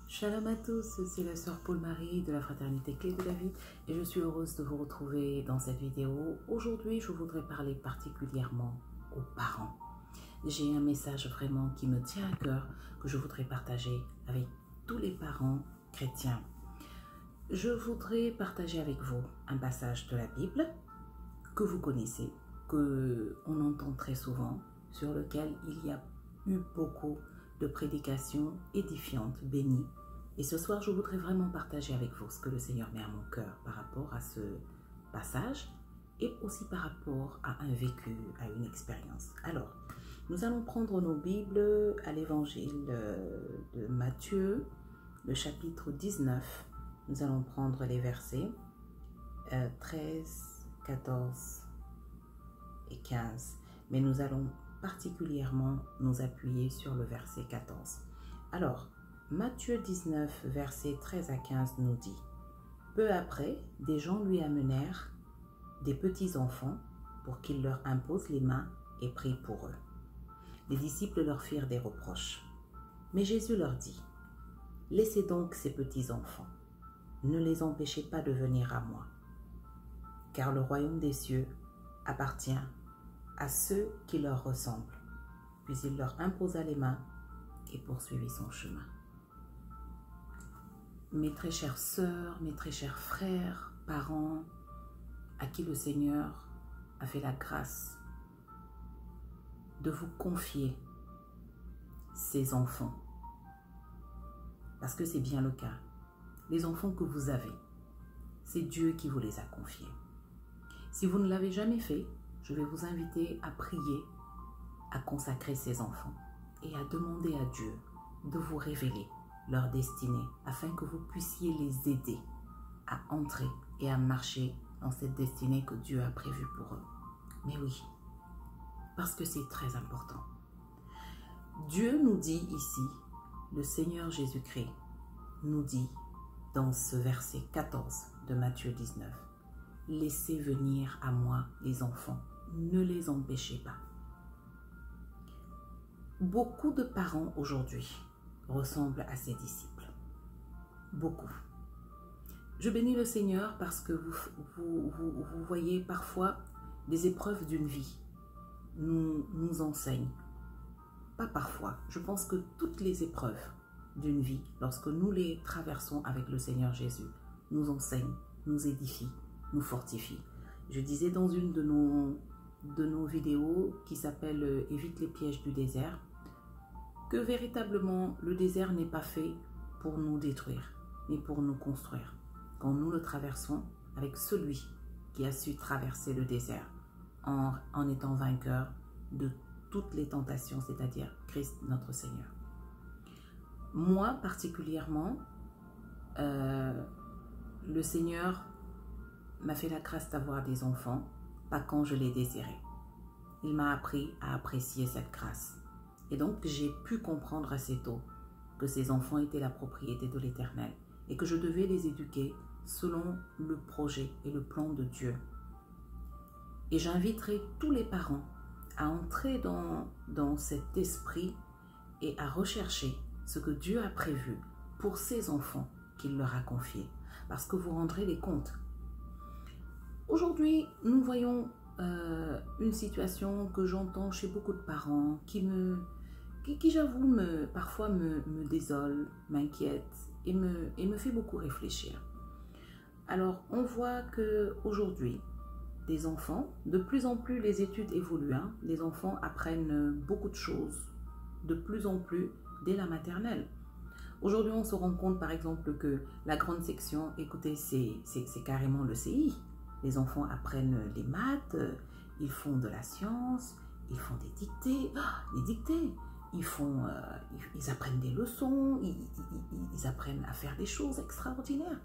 Shalom à tous, c'est la sœur Paul-Marie de la Fraternité Clé de la Vie et je suis heureuse de vous retrouver dans cette vidéo. Aujourd'hui, je voudrais parler particulièrement aux parents. J'ai un message vraiment qui me tient à cœur que je voudrais partager avec tous les parents chrétiens. Je voudrais partager avec vous un passage de la Bible que vous connaissez, qu'on entend très souvent, sur lequel il y a eu beaucoup de prédications édifiantes, bénies. Et ce soir, je voudrais vraiment partager avec vous ce que le Seigneur met à mon cœur par rapport à ce passage et aussi par rapport à un vécu, à une expérience. Alors, nous allons prendre nos Bibles à l'évangile de Matthieu, le chapitre 19. Nous allons prendre les versets 13, 14 et 15. Mais nous allons particulièrement nous appuyer sur le verset 14. Alors, Matthieu 19, versets 13 à 15 nous dit: Peu après, des gens lui amenèrent des petits-enfants pour qu'il leur impose les mains et prie pour eux. Les disciples leur firent des reproches. Mais Jésus leur dit: Laissez donc ces petits-enfants, ne les empêchez pas de venir à moi, car le royaume des cieux appartient à ceux qui leur ressemblent. Puis il leur imposa les mains et poursuivit son chemin. Mes très chères sœurs, mes très chers frères, parents, à qui le Seigneur a fait la grâce de vous confier ces enfants, parce que c'est bien le cas. Les enfants que vous avez, c'est Dieu qui vous les a confiés. Si vous ne l'avez jamais fait, je vais vous inviter à prier, à consacrer ces enfants et à demander à Dieu de vous révéler leur destinée afin que vous puissiez les aider à entrer et à marcher dans cette destinée que Dieu a prévue pour eux. Mais oui, parce que c'est très important. Dieu nous dit ici, le Seigneur Jésus-Christ nous dit dans ce verset 14 de Matthieu 19, « Laissez venir à moi les enfants, ne les empêchez pas. » Beaucoup de parents aujourd'hui ressemblent à ses disciples. Beaucoup. Je bénis le Seigneur parce que vous voyez parfois des épreuves d'une vie nous enseignent. Pas parfois. Je pense que toutes les épreuves d'une vie, lorsque nous les traversons avec le Seigneur Jésus, nous enseignent, nous édifient, nous fortifient. Je disais dans une de nos vidéos qui s'appelle « Évite les pièges du désert » que véritablement le désert n'est pas fait pour nous détruire, mais pour nous construire. Quand nous le traversons avec celui qui a su traverser le désert en étant vainqueur de toutes les tentations, c'est-à-dire Christ notre Seigneur. Moi particulièrement, le Seigneur m'a fait la grâce d'avoir des enfants, pas quand je les désirais. Il m'a appris à apprécier cette grâce. Et donc, j'ai pu comprendre assez tôt que ces enfants étaient la propriété de l'Éternel et que je devais les éduquer selon le projet et le plan de Dieu. Et j'inviterai tous les parents à entrer dans cet esprit et à rechercher ce que Dieu a prévu pour ces enfants qu'il leur a confiés, parce que vous rendrez les comptes. Aujourd'hui, nous voyons une situation que j'entends chez beaucoup de parents qui j'avoue, parfois me désole, m'inquiète et me fait beaucoup réfléchir. Alors, on voit qu'aujourd'hui, des enfants, de plus en plus les études évoluent, hein, les enfants apprennent beaucoup de choses, de plus en plus dès la maternelle. Aujourd'hui, on se rend compte par exemple que la grande section, écoutez, c'est carrément le CI. Les enfants apprennent les maths, ils font de la science, ils font des dictées, les dictées. Ils apprennent des leçons, ils apprennent à faire des choses extraordinaires.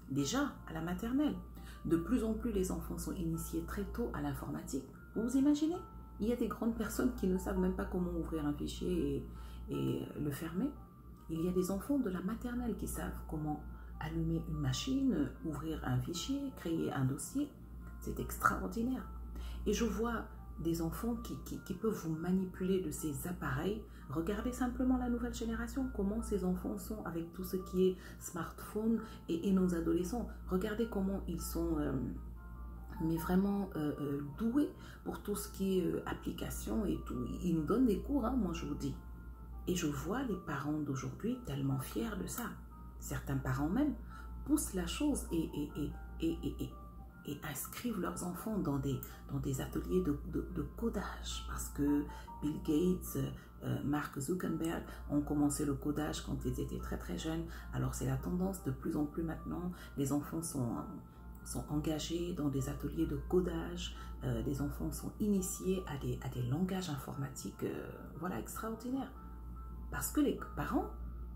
Déjà, à la maternelle. De plus en plus, les enfants sont initiés très tôt à l'informatique. Vous vous imaginez? Il y a des grandes personnes qui ne savent même pas comment ouvrir un fichier et le fermer. Il y a des enfants de la maternelle qui savent comment allumer une machine, ouvrir un fichier, créer un dossier. C'est extraordinaire. Et je vois des enfants qui peuvent vous manipuler de ces appareils. Regardez simplement la nouvelle génération, comment ces enfants sont avec tout ce qui est smartphone et nos adolescents. Regardez comment ils sont mais vraiment doués pour tout ce qui est application et tout. Ils nous donnent des cours, hein, moi je vous dis. Et je vois les parents d'aujourd'hui tellement fiers de ça. Certains parents même poussent la chose et inscrivent leurs enfants dans des ateliers de codage parce que Bill Gates, Mark Zuckerberg ont commencé le codage quand ils étaient très très jeunes. Alors c'est la tendance de plus en plus maintenant. Les enfants sont engagés dans des ateliers de codage. Les enfants sont initiés à des langages informatiques voilà, extraordinaires. Parce que les parents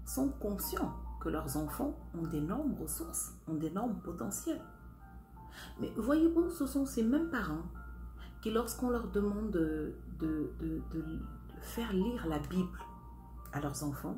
sont conscients que leurs enfants ont d'énormes ressources, ont d'énormes potentiels. Mais voyez-vous, ce sont ces mêmes parents qui, lorsqu'on leur demande de faire lire la Bible à leurs enfants,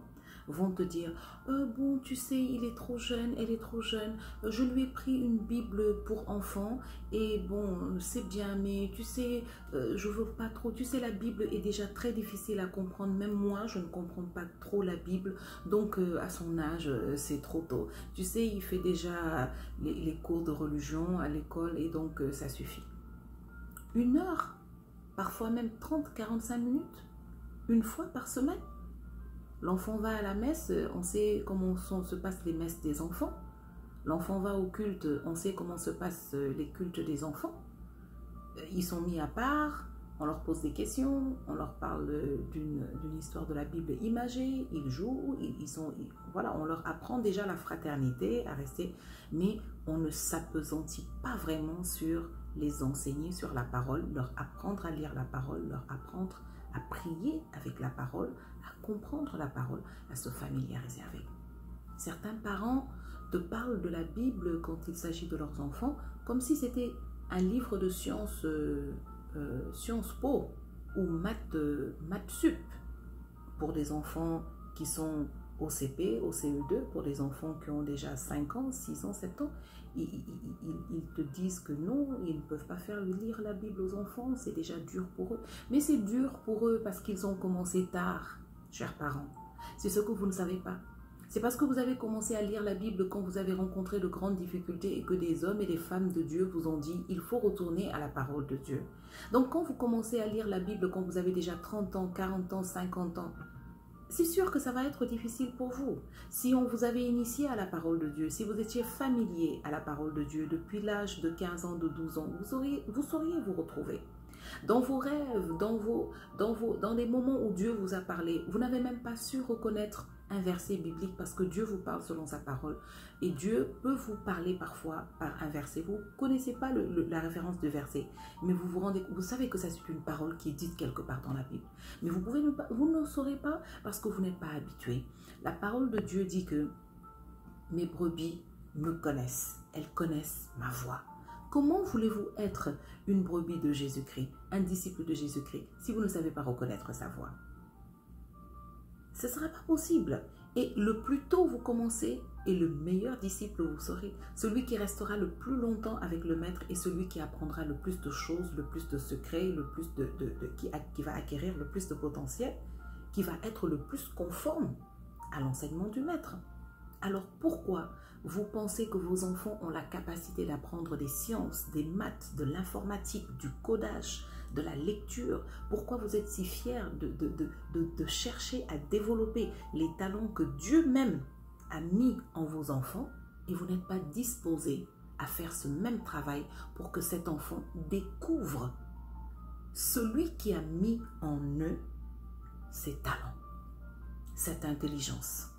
vont te dire bon, tu sais, il est trop jeune, elle est trop jeune, je lui ai pris une Bible pour enfants et bon, c'est bien, mais tu sais, je veux pas trop, tu sais, la Bible est déjà très difficile à comprendre, même moi, je ne comprends pas trop la Bible, donc à son âge, c'est trop tôt. Tu sais, il fait déjà les cours de religion à l'école et donc ça suffit. 1 heure, parfois même 30-45 minutes, une fois par semaine. L'enfant va à la messe, on sait comment se passent les messes des enfants. L'enfant va au culte, on sait comment se passent les cultes des enfants. Ils sont mis à part, on leur pose des questions, on leur parle d'une histoire de la Bible imagée, ils jouent, voilà, on leur apprend déjà la fraternité à rester, mais on ne s'appesantit pas vraiment sur les enseigner sur la parole, leur apprendre à lire la parole, leur apprendre à prier avec la parole, à comprendre la parole, à se familiariser avec. Certains parents te parlent de la Bible quand il s'agit de leurs enfants comme si c'était un livre de sciences po ou maths sup pour des enfants qui sont au CP, au CE2, pour des enfants qui ont déjà 5 ans, 6 ans, 7 ans. Ils te disent que non, ils ne peuvent pas faire lire la Bible aux enfants, c'est déjà dur pour eux. Mais c'est dur pour eux parce qu'ils ont commencé tard, chers parents. C'est ce que vous ne savez pas. C'est parce que vous avez commencé à lire la Bible quand vous avez rencontré de grandes difficultés et que des hommes et des femmes de Dieu vous ont dit « il faut retourner à la parole de Dieu ». Donc quand vous commencez à lire la Bible quand vous avez déjà 30 ans, 40 ans, 50 ans, c'est sûr que ça va être difficile pour vous. Si on vous avait initié à la parole de Dieu, si vous étiez familier à la parole de Dieu depuis l'âge de 15 ans, de 12 ans, vous sauriez vous retrouver. Dans vos rêves, dans les moments où Dieu vous a parlé, vous n'avez même pas su reconnaître un verset biblique parce que Dieu vous parle selon sa parole. Et Dieu peut vous parler parfois par un verset. Vous ne connaissez pas la référence de verset, mais vous savez que ça c'est une parole qui est dite quelque part dans la Bible. Mais vous ne le saurez pas parce que vous n'êtes pas habitué. La parole de Dieu dit que mes brebis me connaissent, elles connaissent ma voix. Comment voulez-vous être une brebis de Jésus-Christ, un disciple de Jésus-Christ, si vous ne savez pas reconnaître sa voix? Ce ne sera pas possible. Et le plus tôt vous commencez, et le meilleur disciple vous serez. Celui qui restera le plus longtemps avec le maître et celui qui apprendra le plus de choses, le plus de secrets, le plus qui va acquérir le plus de potentiel, qui va être le plus conforme à l'enseignement du maître. Alors pourquoi vous pensez que vos enfants ont la capacité d'apprendre des sciences, des maths, de l'informatique, du codage, de la lecture? Pourquoi vous êtes si fiers de chercher à développer les talents que Dieu même a mis en vos enfants et vous n'êtes pas disposés à faire ce même travail pour que cet enfant découvre celui qui a mis en eux ses talents, cette intelligence,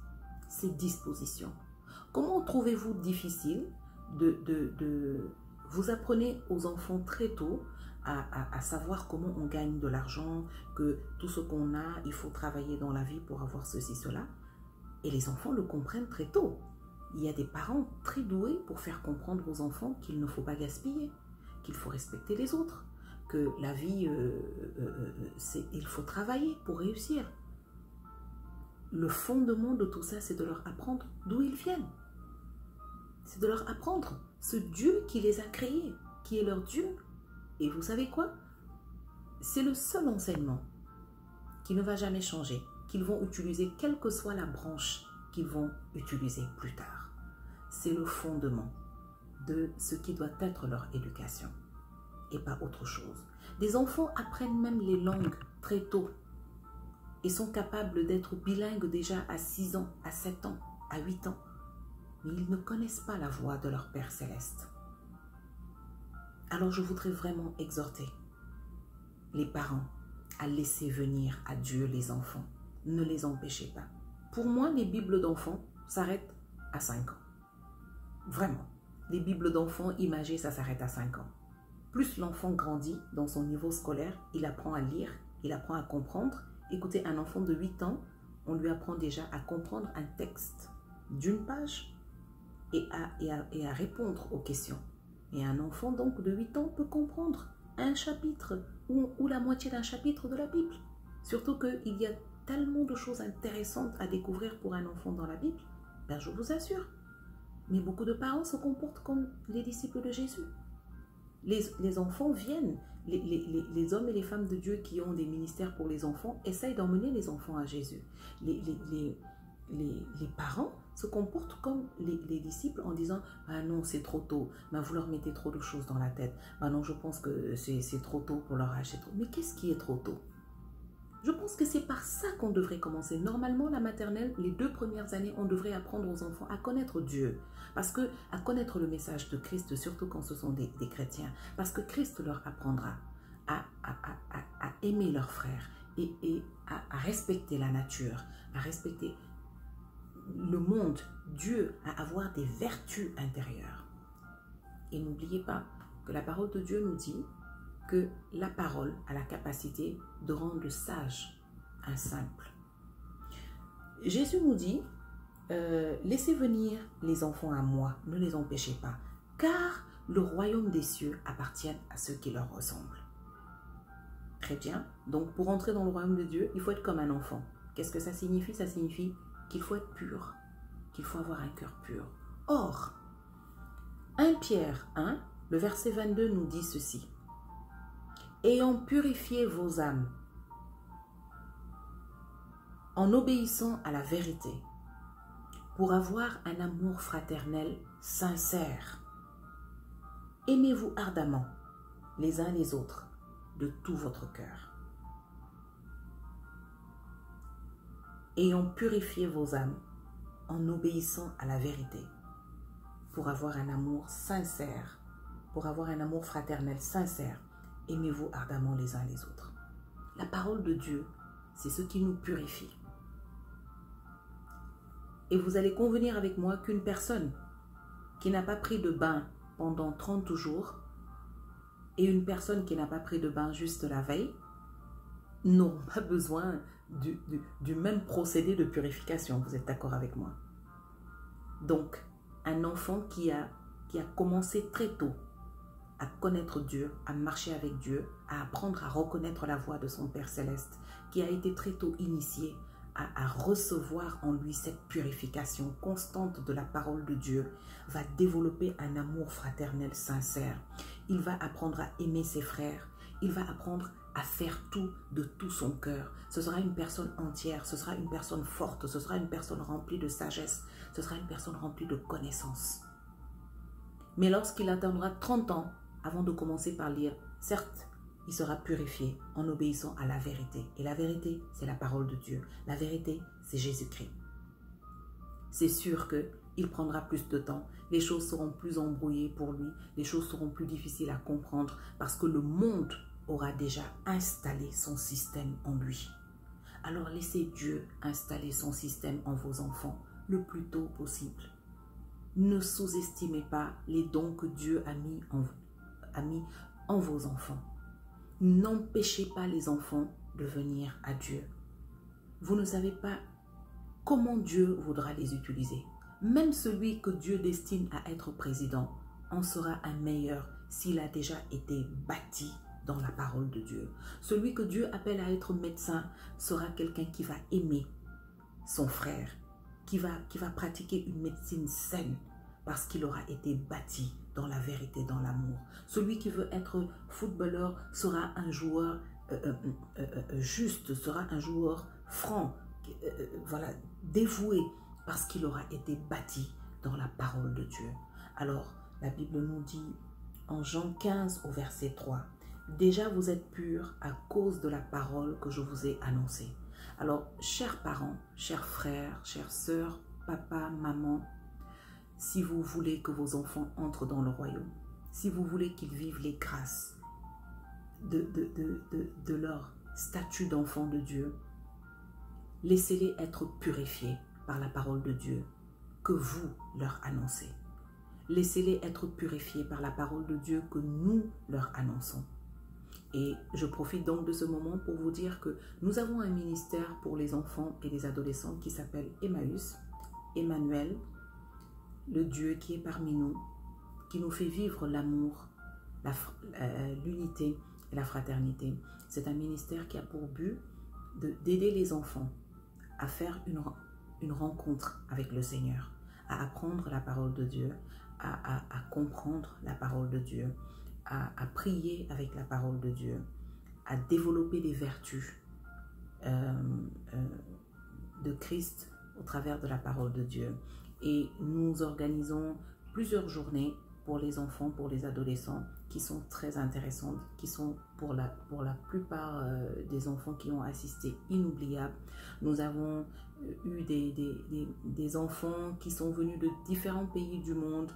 ces dispositions? Comment trouvez-vous difficile vous apprenez aux enfants très tôt à savoir comment on gagne de l'argent, que tout ce qu'on a, il faut travailler dans la vie pour avoir ceci, cela. Et les enfants le comprennent très tôt. Il y a des parents très doués pour faire comprendre aux enfants qu'il ne faut pas gaspiller, qu'il faut respecter les autres, que la vie, il faut travailler pour réussir. Le fondement de tout ça, c'est de leur apprendre d'où ils viennent. C'est de leur apprendre ce Dieu qui les a créés, qui est leur Dieu. Et vous savez quoi? c'est le seul enseignement qui ne va jamais changer, qu'ils vont utiliser, quelle que soit la branche qu'ils vont utiliser plus tard. C'est le fondement de ce qui doit être leur éducation et pas autre chose. Des enfants apprennent même les langues très tôt et sont capables d'être bilingues déjà à 6 ans, à 7 ans, à 8 ans. Mais ils ne connaissent pas la voix de leur Père Céleste. Alors je voudrais vraiment exhorter les parents à laisser venir à Dieu les enfants. Ne les empêchez pas. Pour moi, les Bibles d'enfants s'arrêtent à 5 ans. Vraiment. Les Bibles d'enfants imagées, ça s'arrête à 5 ans. Plus l'enfant grandit dans son niveau scolaire, il apprend à lire, il apprend à comprendre. Écoutez, un enfant de 8 ans, on lui apprend déjà à comprendre un texte d'une page et à répondre aux questions. Et un enfant donc de 8 ans peut comprendre un chapitre ou la moitié d'un chapitre de la Bible. Surtout qu'il y a tellement de choses intéressantes à découvrir pour un enfant dans la Bible, ben je vous assure. Mais beaucoup de parents se comportent comme les disciples de Jésus. Les enfants viennent, les hommes et les femmes de Dieu qui ont des ministères pour les enfants essayent d'emmener les enfants à Jésus. Les parents se comportent comme les disciples en disant « Ah non, c'est trop tôt, ben vous leur mettez trop de choses dans la tête. Ah non, je pense que c'est trop tôt pour leur âge. » Mais qu'est-ce qui est trop tôt? Je pense que c'est par ça qu'on devrait commencer. Normalement, la maternelle, les 2 premières années, on devrait apprendre aux enfants à connaître Dieu. Parce que, à connaître le message de Christ, surtout quand ce sont des chrétiens. Parce que Christ leur apprendra à aimer leurs frères et à respecter la nature, à respecter le monde, Dieu, à avoir des vertus intérieures. Et n'oubliez pas que la parole de Dieu nous dit que la parole a la capacité de rendre sage un simple. Jésus nous dit, laissez venir les enfants à moi, ne les empêchez pas, car le royaume des cieux appartient à ceux qui leur ressemblent. Très bien, donc pour entrer dans le royaume de Dieu, il faut être comme un enfant. Qu'est-ce que ça signifie? Ça signifie qu'il faut être pur, qu'il faut avoir un cœur pur. Or, 1 Pierre 1, le verset 22 nous dit ceci. Ayant purifié vos âmes en obéissant à la vérité, pour avoir un amour fraternel sincère. Aimez-vous ardemment les uns les autres de tout votre cœur. Ayant purifié vos âmes en obéissant à la vérité, pour avoir un amour sincère, pour avoir un amour fraternel sincère. Aimez-vous ardemment les uns les autres. La parole de Dieu, c'est ce qui nous purifie. Et vous allez convenir avec moi qu'une personne qui n'a pas pris de bain pendant 30 jours et une personne qui n'a pas pris de bain juste la veille n'auront pas besoin du même procédé de purification. Vous êtes d'accord avec moi? Donc, un enfant qui a commencé très tôt à connaître Dieu, à marcher avec Dieu, à apprendre à reconnaître la voix de son Père Céleste, qui a été très tôt initié à recevoir en lui cette purification constante de la parole de Dieu, va développer un amour fraternel sincère. Il va apprendre à aimer ses frères, il va apprendre à faire tout de tout son cœur. Ce sera une personne entière, ce sera une personne forte, ce sera une personne remplie de sagesse, ce sera une personne remplie de connaissances. Mais lorsqu'il atteindra 30 ans, avant de commencer par lire, certes, il sera purifié en obéissant à la vérité. Et la vérité, c'est la parole de Dieu. La vérité, c'est Jésus-Christ. C'est sûr qu'il prendra plus de temps. Les choses seront plus embrouillées pour lui. Les choses seront plus difficiles à comprendre parce que le monde aura déjà installé son système en lui. Alors laissez Dieu installer son système en vos enfants le plus tôt possible. Ne sous-estimez pas les dons que Dieu a mis en vos enfants. N'empêchez pas les enfants de venir à Dieu. Vous ne savez pas comment Dieu voudra les utiliser. Même celui que Dieu destine à être président en sera un meilleur s'il a déjà été bâti dans la parole de Dieu. Celui que Dieu appelle à être médecin sera quelqu'un qui va aimer son frère, qui va pratiquer une médecine saine parce qu'il aura été bâti dans la vérité, dans l'amour. Celui qui veut être footballeur sera un joueur juste, sera un joueur franc, voilà, dévoué, parce qu'il aura été bâti dans la parole de Dieu. Alors, la Bible nous dit en Jean 15 au verset 3, « Déjà vous êtes purs à cause de la parole que je vous ai annoncée. » Alors, chers parents, chers frères, chères sœurs, papa, maman, si vous voulez que vos enfants entrent dans le royaume, si vous voulez qu'ils vivent les grâces de leur statut d'enfant de Dieu, laissez-les être purifiés par la parole de Dieu que vous leur annoncez. Laissez-les être purifiés par la parole de Dieu que nous leur annonçons. Et je profite donc de ce moment pour vous dire que nous avons un ministère pour les enfants et les adolescents qui s'appelle Emmaüs, Emmanuel, le Dieu qui est parmi nous, qui nous fait vivre l'amour, l'unité et la fraternité. C'est un ministère qui a pour but d'aider les enfants à faire une rencontre avec le Seigneur, à apprendre la parole de Dieu, à comprendre la parole de Dieu, à prier avec la parole de Dieu, à développer les vertus de Christ au travers de la parole de Dieu. Et nous organisons plusieurs journées pour les enfants, pour les adolescents, qui sont très intéressantes, qui sont pour la plupart des enfants qui ont assisté inoubliables. Nous avons eu des enfants qui sont venus de différents pays du monde.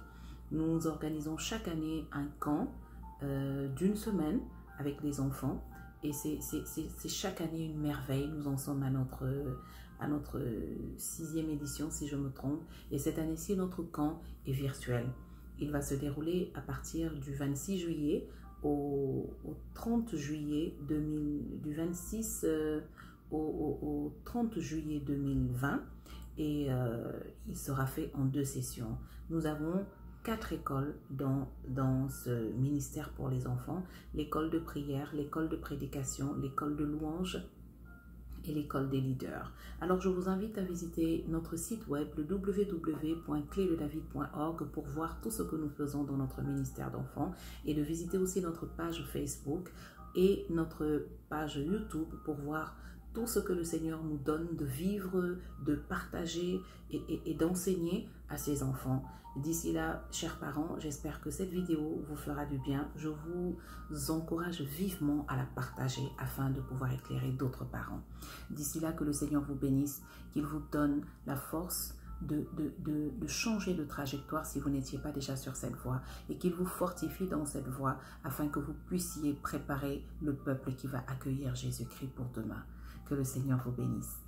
Nous organisons chaque année un camp d'une semaine avec les enfants et c'est chaque année une merveille. Nous en sommes à notre 6e édition si je me trompe, et cette année-ci notre camp est virtuel. Il va se dérouler à partir du 26 juillet au 30 juillet 2000, du 26 au 30 juillet 2020 et il sera fait en 2 sessions. Nous avons 4 écoles dans ce ministère pour les enfants: l'école de prière, l'école de prédication, l'école de louange et l'école des leaders. Alors je vous invite à visiter notre site web, le www.clededavid.org, pour voir tout ce que nous faisons dans notre ministère d'enfants, et de visiter aussi notre page Facebook et notre page YouTube pour voir tout ce que le Seigneur nous donne de vivre, de partager et d'enseigner à ses enfants. D'ici là, chers parents, j'espère que cette vidéo vous fera du bien. Je vous encourage vivement à la partager afin de pouvoir éclairer d'autres parents. D'ici là, que le Seigneur vous bénisse, qu'il vous donne la force de changer de trajectoire si vous n'étiez pas déjà sur cette voie, et qu'il vous fortifie dans cette voie afin que vous puissiez préparer le peuple qui va accueillir Jésus-Christ pour demain. Que le Seigneur vous bénisse.